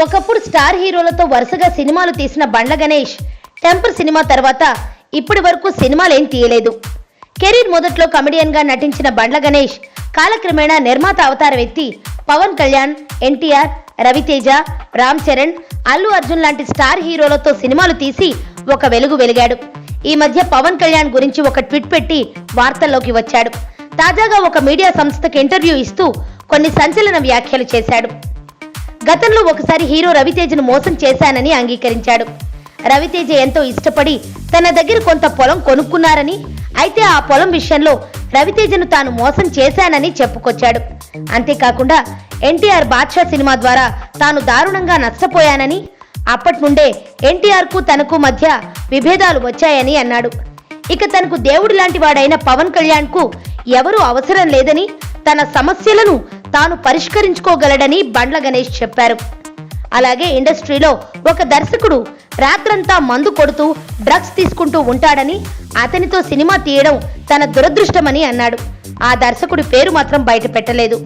ఒకప్పుడు స్టార్ హీరోలతో వరుసగా సినిమాలు తీసిన బండ్ల గణేష్ టెంపర్ సినిమా తర్వాత ఇప్పటి వరకు సినిమాలేం తీయలేదు. కెరీర్ మొదట్లో కమెడియన్ గా నటించిన బండ్ల గణేష్ కాలక్రమేణా నిర్మాత అవతారం ఎత్తి పవన్ కళ్యాణ్, ఎన్టీఆర్, రవితేజ, రామ్ చరణ్, అల్లు అర్జున్ లాంటి స్టార్ హీరోలతో సినిమాలు తీసి ఒక వెలుగు వెలిగాడు. ఈ మధ్య పవన్ కళ్యాణ్ గురించి ఒక ట్వీట్ పెట్టి వార్తల్లోకి వచ్చాడు. తాజాగా ఒక మీడియా సంస్థకు ఇంటర్వ్యూ ఇస్తూ కొన్ని సంచలన వ్యాఖ్యలు చేశాడు. గతంలో ఒకసారి హీరో రవితేజను మోసం చేశానని అంగీకరించాడు. రవితేజ ఎంతో ఇష్టపడి తన దగ్గర కొంత పొలం కొనుక్కున్నారని, అయితే ఆ పొలం విషయంలో రవితేజను తాను మోసం చేశానని చెప్పుకొచ్చాడు. అంతేకాకుండా ఎన్టీఆర్ బాద్షా సినిమా ద్వారా తాను దారుణంగా నష్టపోయానని, అప్పటి నుండే ఎన్టీఆర్ కు తనకు మధ్య విభేదాలు వచ్చాయని అన్నాడు. ఇక తనకు దేవుడి లాంటి వాడైన పవన్ కళ్యాణ్ కు ఎవరూ అవసరం లేదని, తన సమస్యలను తాను పరిష్కరించుకోగలడని బండ్ల గణేష్ చెప్పారు. అలాగే ఇండస్ట్రీలో ఒక దర్శకుడు రాత్రంతా మందు కొడుతూ డ్రగ్స్ తీసుకుంటూ ఉంటాడని, అతనితో సినిమా తీయడం తన దురదృష్టమని అన్నాడు. ఆ దర్శకుడి పేరు మాత్రం బయట పెట్టలేదు.